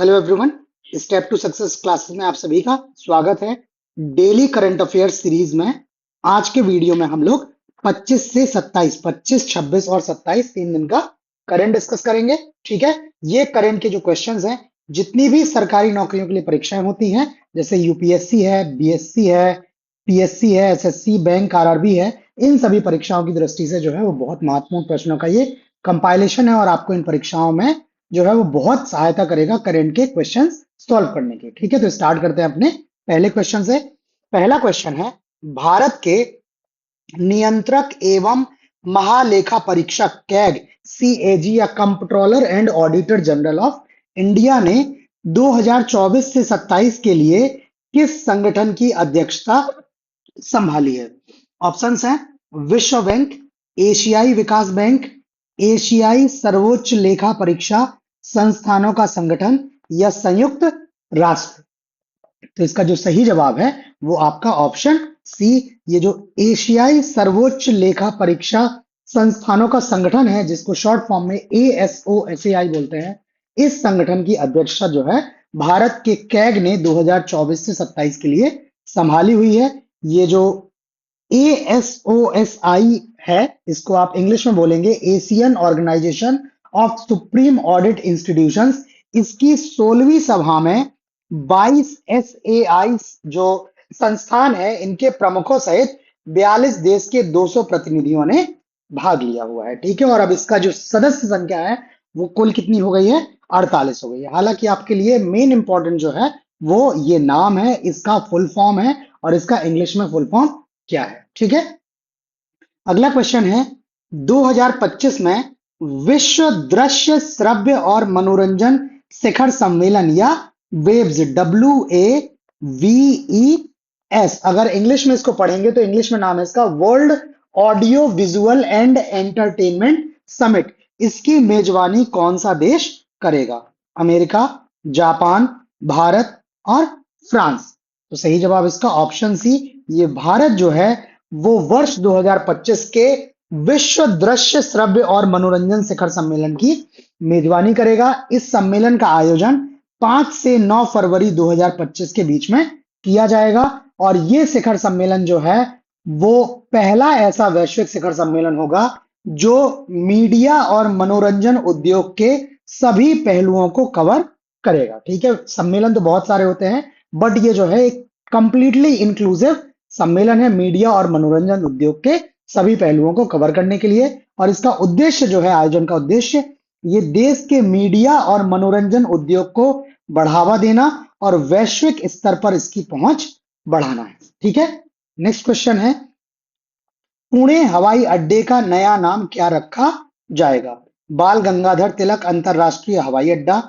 Hello everyone, step to success classes में आप सभी का स्वागत है। डेली करंट अफेयर्स सीरीज में आज के वीडियो में हम लोग 25 से 27, 25, 26 और 27 तीन दिन का करंट डिस्कस करेंगे। ठीक है, ये करंट के जो क्वेश्चंस हैं, जितनी भी सरकारी नौकरियों के लिए परीक्षाएं होती हैं, जैसे यूपीएससी है, बीएससी है, पीएससी है, एसएससी, बैंक, आरआरबी है, इन सभी परीक्षाओं की दृष्टि से जो है वो बहुत महत्वपूर्ण प्रश्नों का ये कंपाइलेशन है और आपको इन परीक्षाओं में जो है वो बहुत सहायता करेगा करंट के क्वेश्चंस सॉल्व करने के। ठीक है, तो स्टार्ट करते हैं अपने पहले क्वेश्चन से। पहला क्वेश्चन है, भारत के नियंत्रक एवं महालेखा परीक्षक कैग सीएजी या comptroller and auditor general of India ने 2024 से 27 के लिए किस संगठन की अध्यक्षता संभाली है? ऑप्शंस हैं विश्व बैंक, एशियाई विकास बैंक, एशियाई सर्वोच्च लेखा परीक्षा संस्थानों का संगठन या संयुक्त राष्ट्र। तो इसका जो सही जवाब है वो आपका ऑप्शन सी, ये जो एशियाई सर्वोच्च लेखा परीक्षा संस्थानों का संगठन है, जिसको शॉर्ट फॉर्म में ASOSAI बोलते हैं, इस संगठन की अध्यक्षता जो है भारत के कैग ने 2024 से 27 के लिए संभाली हुई है। ये जो ASOSI है, इसको आप इंग्लिश में बोलेंगे Asian organisation of supreme audit institutions. इसकी 16वीं सभा में 22 SAI जो संस्थान है, इनके प्रमुखों सहित 42 देश के 200 प्रतिनिधियों ने भाग लिया हुआ है। ठीक है, और अब इसका जो सदस्य संख्या है वो कुल कितनी हो गई है? 48 हो गई है। हालांकि आपके लिए मेन इंपॉर्टेंट जो है वो ये नाम है, इसका फुल फॉर्म है और इसका इंग्लिश में फुल फॉर्म क्या है। ठीक है, अगला क्वेश्चन है, 2025 में विश्व दृश्य श्रव्य और मनोरंजन शिखर सम्मेलन या वेब्स WAVES, अगर इंग्लिश में इसको पढ़ेंगे तो इंग्लिश में नाम है इसका world audio visual and entertainment summit. इसकी मेजबानी कौन सा देश करेगा? अमेरिका, जापान, भारत और फ्रांस। तो सही जवाब इसका ऑप्शन सी, ये भारत जो है वो वर्ष 2025 के विश्व दृश्य श्रव्य और मनोरंजन शिखर सम्मेलन की मेजबानी करेगा। इस सम्मेलन का आयोजन 5 से 9 फरवरी 2025 के बीच में किया जाएगा और ये शिखर सम्मेलन जो है वो पहला ऐसा वैश्विक शिखर सम्मेलन होगा जो मीडिया और मनोरंजन उद्योग के सभी पहलुओं को कवर करेगा। ठीक है, सम्मेलन तो बहुत सारे होते हैं, बट ये जो है एक कंप्लीटली इंक्लूसिव सम्मेलन है मीडिया और मनोरंजन उद्योग के सभी पहलुओं को कवर करने के लिए। और इसका उद्देश्य जो है, आयोजन का उद्देश्य, ये देश के मीडिया और मनोरंजन उद्योग को बढ़ावा देना और वैश्विक स्तर पर इसकी पहुंच बढ़ाना है। ठीक है, नेक्स्ट क्वेश्चन है, पुणे हवाई अड्डे का नया नाम क्या रखा जाएगा? बाल गंगाधर तिलक अंतरराष्ट्रीय हवाई अड्डा,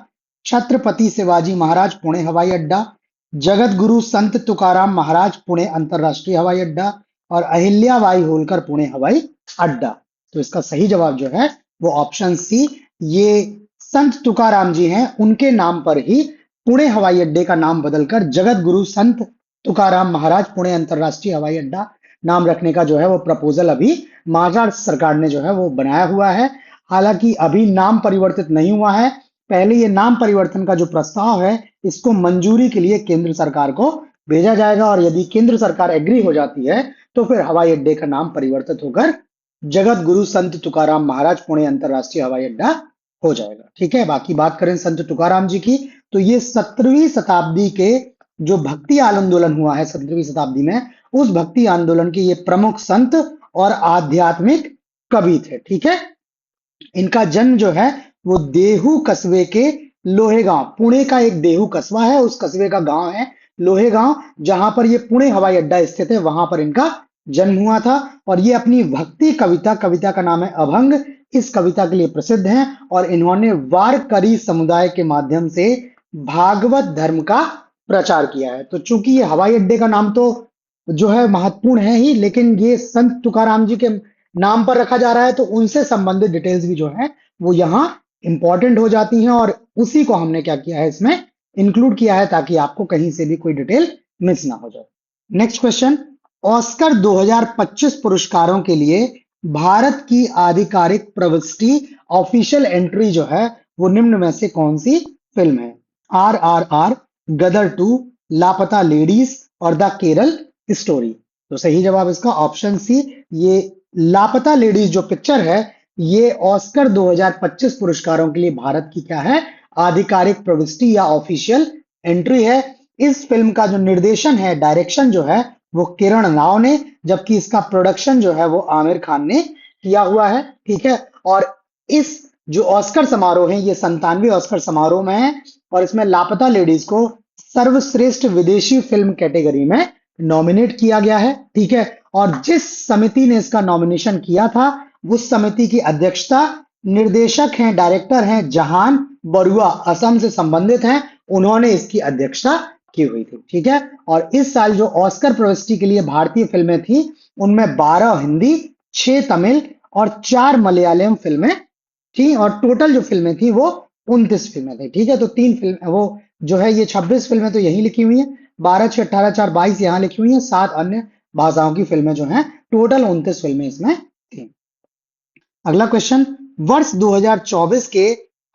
छत्रपति शिवाजी महाराज पुणे हवाई अड्डा, जगत गुरु संत तुकाराम महाराज पुणे अंतरराष्ट्रीय हवाई अड्डा और अहिल्याबाई होलकर पुणे हवाई अड्डा। तो इसका सही जवाब जो है वो ऑप्शन सी, ये संत तुकाराम जी हैं, उनके नाम पर ही पुणे हवाई अड्डे का नाम बदलकर जगत गुरु संत तुकाराम महाराज पुणे अंतरराष्ट्रीय हवाई अड्डा नाम रखने का जो है वो प्रपोजल अभी महाराष्ट्र सरकार ने जो है वो बनाया हुआ है। हालांकि अभी नाम परिवर्तित नहीं हुआ है, पहले ये नाम परिवर्तन का जो प्रस्ताव है इसको मंजूरी के लिए केंद्र सरकार को भेजा जाएगा और यदि केंद्र सरकार एग्री हो जाती है तो फिर हवाई अड्डे का नाम परिवर्तित होकर जगत गुरु संत तुकाराम महाराज पुणे अंतरराष्ट्रीय हवाई अड्डा हो जाएगा। ठीक है, बाकी बात करें संत तुकाराम जी की, तो ये 17वीं शताब्दी के जो भक्ति आंदोलन हुआ है 17वीं शताब्दी में, उस भक्ति आंदोलन के ये प्रमुख संत और आध्यात्मिक कवि थे। ठीक है, इनका जन्म जो है वो देहू कस्बे के लोहेगांव, पुणे का एक देहू कस्बा है, उस कस्बे का गांव है लोहेगांव, जहां पर ये पुणे हवाई अड्डा स्थित है, वहां पर इनका जन्म हुआ था। और ये अपनी भक्ति कविता का नाम है अभंग, इस कविता के लिए प्रसिद्ध हैं और इन्होंने वारकरी समुदाय के माध्यम से भागवत धर्म का प्रचार किया है। तो चूंकि ये हवाई अड्डे का नाम तो जो है महत्वपूर्ण है ही, लेकिन ये संत तुकाराम जी के नाम पर रखा जा रहा है तो उनसे संबंधित डिटेल्स भी जो है वो यहाँ इंपॉर्टेंट हो जाती हैं और उसी को हमने क्या किया है, इसमें इंक्लूड किया है ताकि आपको कहीं से भी कोई डिटेल मिस ना हो जाए। नेक्स्ट क्वेश्चन, ऑस्कर 2025 पुरस्कारों के लिए भारत की आधिकारिक प्रविष्टि ऑफिशियल एंट्री जो है वो निम्न में से कौन सी फिल्म है? RRR, गदर 2, लापता लेडीज और द केरल स्टोरी। तो सही जवाब इसका ऑप्शन सी, ये लापता लेडीज जो पिक्चर है, ये ऑस्कर 2025 पुरस्कारों के लिए भारत की क्या है, आधिकारिक प्रविष्टि या ऑफिशियल एंट्री है। इस फिल्म का जो निर्देशन है, डायरेक्शन जो है, वो किरण राव ने, जबकि इसका प्रोडक्शन जो है वो आमिर खान ने किया हुआ है। ठीक है, और इस जो ऑस्कर समारोह है, ये 97वें ऑस्कर समारोह में है, और इसमें लापता लेडीज को सर्वश्रेष्ठ विदेशी फिल्म कैटेगरी में नॉमिनेट किया गया है। ठीक है, और जिस समिति ने इसका नॉमिनेशन किया था, उस समिति की अध्यक्षता निर्देशक हैं, डायरेक्टर हैं जहान बरुआ, असम से संबंधित हैं, उन्होंने इसकी अध्यक्षता की हुई थी। ठीक है, और इस साल जो ऑस्कर प्रविष्टि के लिए भारतीय फिल्में थी, उनमें 12 हिंदी, 6 तमिल और 4 मलयालम फिल्में थी, और टोटल जो फिल्में थी वो 29 फिल्में थी। ठीक है, तो 3 फिल्म वो जो है, ये 26 फिल्में तो यही लिखी हुई हैं, 12 6 18 4 22 यहाँ लिखी हुई हैं, 7 अन्य भाषाओं की फिल्में जो हैं, टोटल 29 फिल्में इसमें थी। अगला क्वेश्चन, वर्ष 2024 के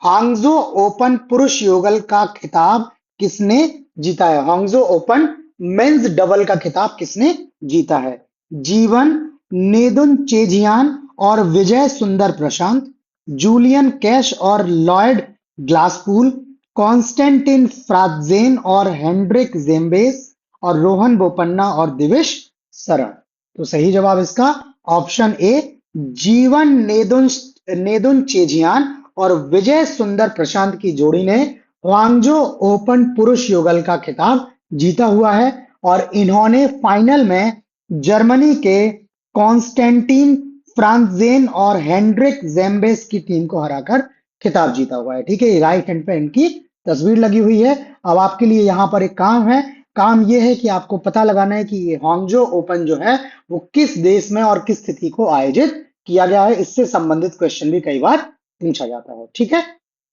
हांगजो ओपन पुरुष युगल का खिताब किसने जीता है? हांगजो ओपन मेंस डबल का खिताब किसने जीता है? जीवन नेदुनचेझियान और विजय सुंदर प्रशांत, जूलियन कैश और लॉयड ग्लासपूल, कॉन्स्टेंटिन फ्राजेन और हेनरिक जेम्बेस, और रोहन बोपन्ना और दिविश शरण। तो सही जवाब इसका ऑप्शन ए, जीवन नेदुनचेझियान और विजय सुंदर प्रशांत की जोड़ी ने ग्वांगजो ओपन पुरुष युगल का खिताब जीता हुआ है, और इन्होंने फाइनल में जर्मनी के कॉन्स्टेंटिन फ्रांजेन और हेनरिक जेम्बेस की टीम को हराकर खिताब जीता हुआ है। ठीक है, राइट हैंड पे इनकी तस्वीर लगी हुई है। अब आपके लिए यहाँ पर एक काम है, काम ये है कि आपको पता लगाना है कि ये हांगजो ओपन जो है वो किस देश में और किस तिथि को आयोजित किया गया है। इससे संबंधित क्वेश्चन भी कई बार पूछा जाता है। ठीक है,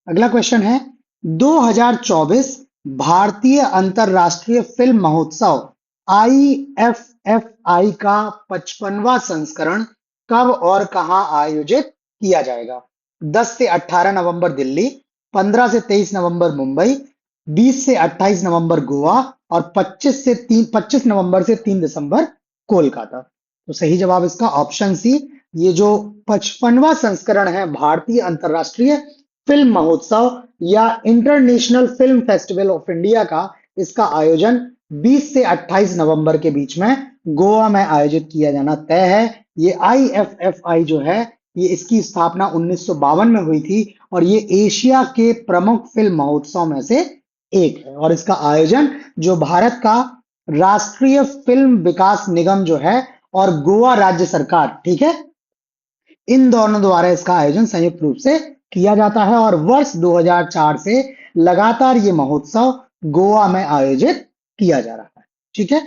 अगला क्वेश्चन है, 2024 भारतीय अंतरराष्ट्रीय फिल्म महोत्सव IFFI का 55वां संस्करण कब और कहां आयोजित किया जाएगा? 10 से 18 नवंबर दिल्ली, 15 से 23 नवंबर मुंबई, 20 से 28 नवंबर गोवा, और 25 नवंबर से 3 दिसंबर कोलकाता। तो सही जवाब इसका ऑप्शन सी, ये जो 55वां संस्करण है भारतीय अंतरराष्ट्रीय फिल्म महोत्सव या international film festival of India का, इसका आयोजन 20 से 28 नवंबर के बीच में गोवा में आयोजित किया जाना तय है। ये IFFI जो है, ये इसकी स्थापना 1952 में हुई थी, और ये एशिया के प्रमुख फिल्म महोत्सव में से एक है, और इसका आयोजन जो भारत का राष्ट्रीय फिल्म विकास निगम जो है और गोवा राज्य सरकार, ठीक है, इन दोनों द्वारा इसका आयोजन संयुक्त रूप से किया जाता है, और वर्ष 2004 से लगातार ये महोत्सव गोवा में आयोजित किया जा रहा है। ठीक है,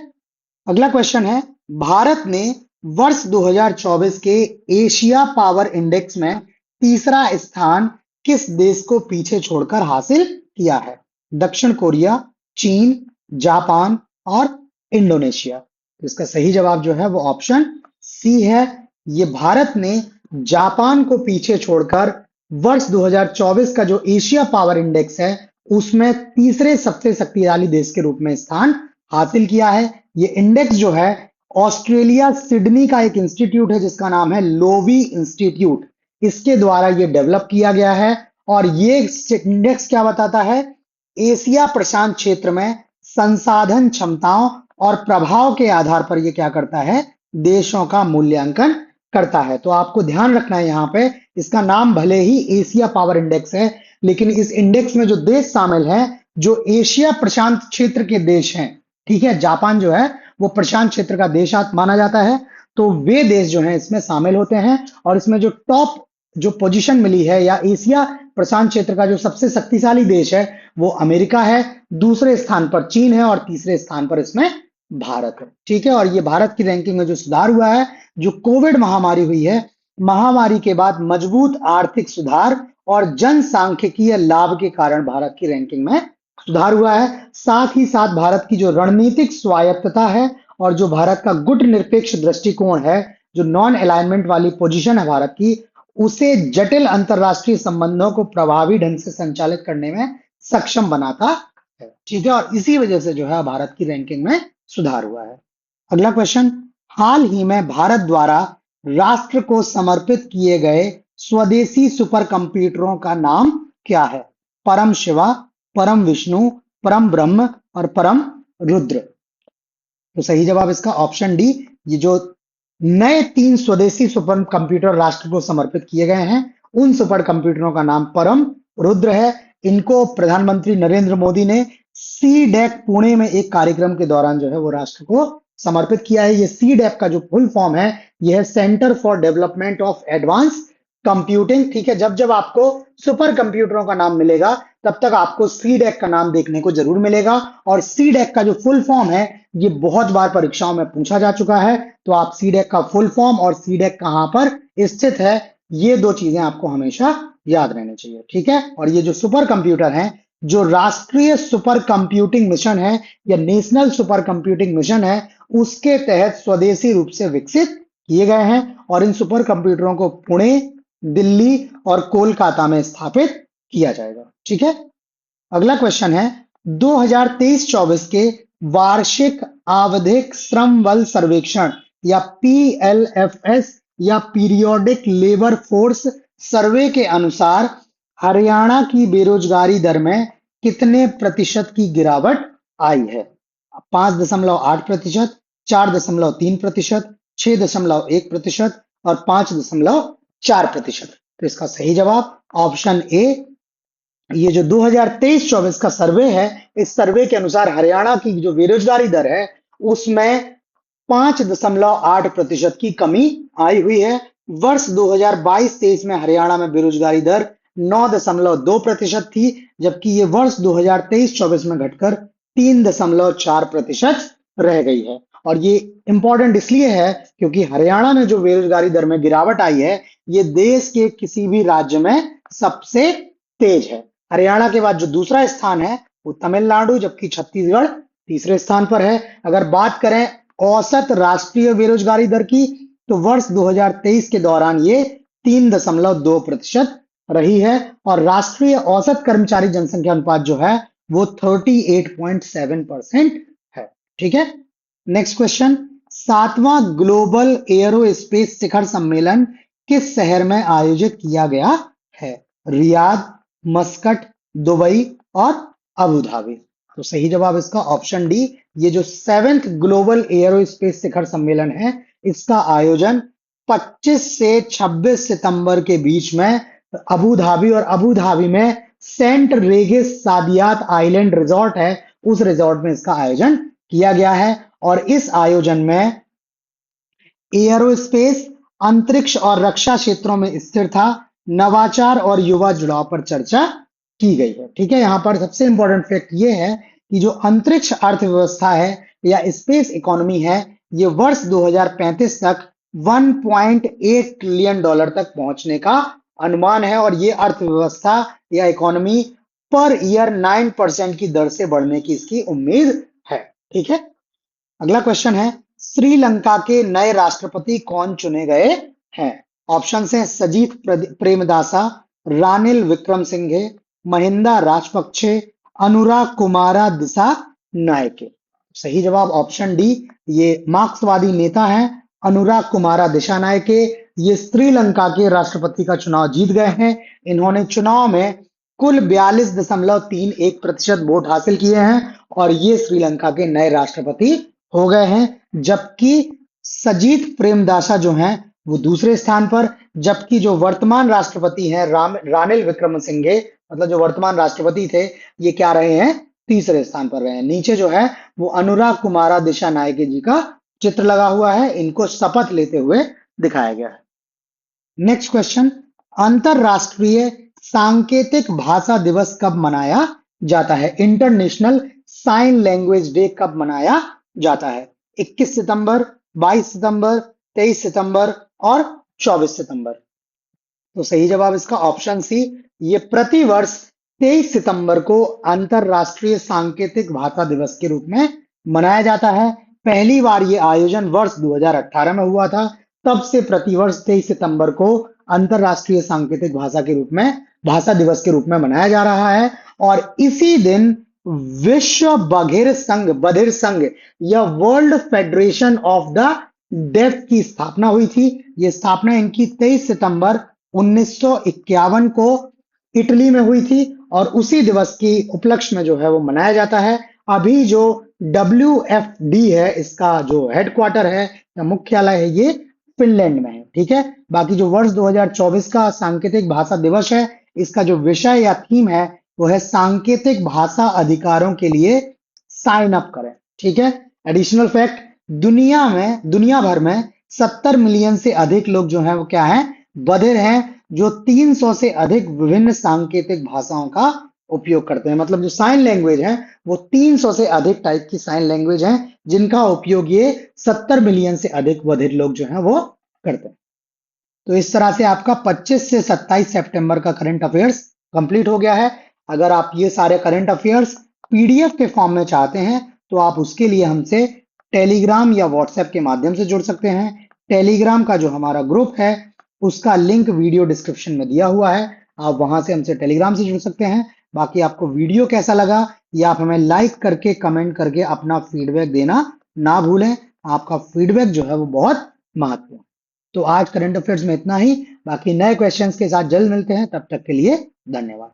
अगला क्वेश्चन है, भारत ने वर्ष 2024 के एशिया पावर इंडेक्स में तीसरा स्थान किस देश को पीछे छोड़कर हासिल किया है? दक्षिण कोरिया, चीन, जापान और इंडोनेशिया। तो इसका सही जवाब जो है वो ऑप्शन सी है। ये भारत ने जापान को पीछे छोड़कर वर्ष 2024 का जो एशिया पावर इंडेक्स है, उसमें तीसरे सबसे शक्तिशाली देश के रूप में स्थान हासिल किया है। ये इंडेक्स जो है, ऑस्ट्रेलिया सिडनी का एक इंस्टीट्यूट है जिसका नाम है लोवी इंस्टीट्यूट, इसके द्वारा ये डेवलप किया गया है, और ये इंडेक्स क्या बताता है? एशिया प्रशांत क्षेत्र में संसाधन क्षमताओं और प्रभाव के आधार पर ये क्या करता है? देशों का मूल्यांकन करता है। तो आपको ध्यान रखना है यहाँ पे, इसका नाम भले ही एशिया पावर इंडेक्स है, लेकिन इस इंडेक्स में जो देश शामिल हैं, जो एशिया प्रशांत क्षेत्र के देश हैं, ठीक है, जापान जो है वो प्रशांत क्षेत्र का देश माना जाता है, तो वे देश जो हैं इसमें शामिल होते हैं, और इसमें जो टॉप जो पोजीशन मिली है, या एशिया प्रशांत क्षेत्र का जो सबसे शक्तिशाली देश है, वो अमेरिका है, दूसरे स्थान पर चीन है, और तीसरे स्थान पर इसमें भारत है। ठीक है, और ये भारत की रैंकिंग में जो सुधार हुआ है, जो कोविड महामारी हुई है, महामारी के बाद मजबूत आर्थिक सुधार और जनसांख्यिकीय लाभ के कारण भारत की रैंकिंग में सुधार हुआ है। साथ ही साथ भारत की जो रणनीतिक स्वायत्तता है, और जो भारत का गुट निरपेक्ष दृष्टिकोण है, जो नॉन अलाइनमेंट वाली पोजीशन है भारत की, उसे जटिल अंतरराष्ट्रीय संबंधों को प्रभावी ढंग से संचालित करने में सक्षम बनाता है। ठीक है, और इसी वजह से जो है भारत की रैंकिंग में सुधार हुआ है। अगला क्वेश्चन, हाल ही में भारत द्वारा राष्ट्र को समर्पित किए गए स्वदेशी सुपर कंप्यूटरों का नाम क्या है? परम शिवा, परम विष्णु, परम ब्रह्म और परम रुद्र। तो सही जवाब इसका ऑप्शन डी। ये जो नए 3 स्वदेशी सुपर कंप्यूटर राष्ट्र को समर्पित किए गए हैं, उन सुपर कंप्यूटरों का नाम परम रुद्र है। इनको प्रधानमंत्री नरेंद्र मोदी ने सी डैक पुणे में एक कार्यक्रम के दौरान जो है वो राष्ट्र को समर्पित किया है। ये सी डैक का जो फुल फॉर्म है, यह है centre for development of advance computing. ठीक है, जब जब आपको सुपर कंप्यूटरों का नाम मिलेगा, तब तक आपको सी डैक का नाम देखने को जरूर मिलेगा। और सी डैक का जो फुल फॉर्म है, ये बहुत बार परीक्षाओं में पूछा जा चुका है। तो आप सी डैक का फुल फॉर्म और सी डैक कहां पर स्थित है, ये दो चीजें आपको हमेशा याद रहनी चाहिए। ठीक है, और ये जो सुपर कंप्यूटर हैं, जो राष्ट्रीय सुपर कंप्यूटिंग मिशन है या नेशनल सुपर कंप्यूटिंग मिशन है, उसके तहत स्वदेशी रूप से विकसित किए गए हैं। और इन सुपर कंप्यूटरों को पुणे, दिल्ली और कोलकाता में स्थापित किया जाएगा। ठीक है, अगला क्वेश्चन है, 2023-24 के वार्षिक आवधिक श्रम बल सर्वेक्षण या पीएलएफएस या पीरियोडिक लेबर फोर्स सर्वे के अनुसार हरियाणा की बेरोजगारी दर में कितने प्रतिशत की गिरावट आई है? 5.8%, 4.3%, 6.1% और 5.4%। तो इसका सही जवाब ऑप्शन ए। ये जो 2023-24 का सर्वे है, इस सर्वे के अनुसार हरियाणा की जो बेरोजगारी दर है, उसमें 5.8% की कमी आई हुई है। वर्ष 2022-23 में हरियाणा में बेरोजगारी दर 9.2% थी, जबकि ये वर्ष 2023-24 में घटकर 3.4% रह गई है। और ये इंपॉर्टेंट इसलिए है क्योंकि हरियाणा में जो बेरोजगारी दर में गिरावट आई है, ये देश के किसी भी राज्य में सबसे तेज है। हरियाणा के बाद जो दूसरा स्थान है वो तमिलनाडु, जबकि छत्तीसगढ़ तीसरे स्थान पर है। अगर बात करें औसत राष्ट्रीय बेरोजगारी दर की, तो वर्ष 2023 के दौरान ये 3.2% रही है। और राष्ट्रीय औसत कर्मचारी जनसंख्या अनुपात जो है वो 38.7% है। ठीक है, नेक्स्ट क्वेश्चन, 7वां ग्लोबल एयरोस्पेस शिखर सम्मेलन किस शहर में आयोजित किया गया है? रियाद, मस्कट, दुबई और अबू धाबी। तो सही जवाब इसका ऑप्शन डी। ये जो 7th ग्लोबल एयरोस्पेस शिखर सम्मेलन है, इसका आयोजन 25 से 26 सितंबर के बीच में अबू धाबी, और अबू धाबी में सेंट रेगिस सादियात आइलैंड रिजॉर्ट है, उस रिजॉर्ट में इसका आयोजन किया गया है। और इस आयोजन में एयरोस्पेस, अंतरिक्ष और रक्षा क्षेत्रों में स्थिरता, नवाचार और युवा जुड़ाव पर चर्चा की गई है। ठीक है, यहां पर सबसे इंपॉर्टेंट फैक्ट ये है कि जो अंतरिक्ष अर्थव्यवस्था है या स्पेस इकोनॉमी है, ये वर्ष 2035 तक $1.8 ट्रिलियन तक पहुंचने का अनुमान है। और ये अर्थव्यवस्था या इकोनॉमी पर ईयर 9% की दर से बढ़ने की इसकी उम्मीद है। ठीक है, अगला क्वेश्चन है, श्रीलंका के नए राष्ट्रपति कौन चुने गए हैं? ऑप्शन है सजीत प्रेमदासा, रानिल विक्रमसिंघे, महिंदा राजपक्षे, अनुराग कुमारा दिशा नायके। सही जवाब ऑप्शन डी। ये मार्क्सवादी नेता हैं अनुराग कुमारा दिशा नायके। ये श्रीलंका के राष्ट्रपति का चुनाव जीत गए हैं। इन्होंने चुनाव में कुल 42.31% वोट हासिल किए हैं और ये श्रीलंका के नए राष्ट्रपति हो गए हैं। जबकि सजीत प्रेमदासा जो हैं वो दूसरे स्थान पर, जबकि जो वर्तमान राष्ट्रपति हैं रानिल विक्रमसिंघे, मतलब जो वर्तमान राष्ट्रपति थे, ये क्या रहे हैं? तीसरे स्थान पर रहे हैं। नीचे जो है वो अनुराग कुमारा दिशा नायके जी का चित्र लगा हुआ है, इनको शपथ लेते हुए दिखाया गया है। नेक्स्ट क्वेश्चन, अंतरराष्ट्रीय सांकेतिक भाषा दिवस कब मनाया जाता है? इंटरनेशनल साइन लैंग्वेज डे कब मनाया जाता है? 21 सितंबर, 22 सितंबर, 23 सितंबर और 24 सितंबर। तो सही जवाब इसका ऑप्शन सी। ये प्रतिवर्ष 23 सितंबर को अंतरराष्ट्रीय सांकेतिक भाषा दिवस के रूप में मनाया जाता है। पहली बार ये आयोजन वर्ष 2018 में हुआ था। तब से प्रतिवर्ष 23 सितंबर को अंतरराष्ट्रीय सांकेतिक भाषा के रूप में, भाषा दिवस के रूप में मनाया जा रहा है। और इसी दिन विश्व बधिर संघ या world federation of the deaf की स्थापना हुई थी। ये स्थापना इनकी 23 सितंबर 1951 को इटली में हुई थी और उसी दिवस की उपलक्ष्य में जो है वो मनाया जाता है। अभी जो WFD है, इसका जो हेडक्वार्टर है या मुख्यालय है, ये फिनलैंड में है। ठीक है, बाकी जो वर्ष 2024 का सांकेतिक भाषा दिवस है, इसका जो विषय या थीम है वो है सांकेतिक भाषा अधिकारों के लिए साइन अप करें। ठीक है, एडिशनल फैक्ट, दुनिया भर में 70 मिलियन से अधिक लोग जो हैं वो क्या हैं, बधिर हैं, जो 300 से अधिक विभिन्न सांकेतिक भाषाओं का उपयोग करते हैं। मतलब जो साइन लैंग्वेज है वो 300 से अधिक टाइप की साइन लैंग्वेज है, जिनका उपयोग ये 70 मिलियन से अधिक बधिर लोग जो हैं वो करते हैं। तो इस तरह से आपका 25 से 27 सितंबर का करंट अफेयर्स कंप्लीट हो गया है। अगर आप ये सारे करंट अफेयर्स PDF के फॉर्म में चाहते हैं तो आप उसके लिए हमसे टेलीग्राम या व्हाट्सएप के माध्यम से जुड़ सकते हैं। टेलीग्राम का जो हमारा ग्रुप है उसका लिंक वीडियो डिस्क्रिप्शन में दिया हुआ है, आप वहां से हमसे टेलीग्राम से जुड़ सकते हैं। बाकी आपको वीडियो कैसा लगा ये आप हमें लाइक करके कमेंट करके अपना फीडबैक देना ना भूलें। आपका फीडबैक जो है वो बहुत महत्वपूर्ण। तो आज करंट अफेयर्स में इतना ही, बाकी नए क्वेश्चंस के साथ जल्द मिलते हैं, तब तक के लिए धन्यवाद।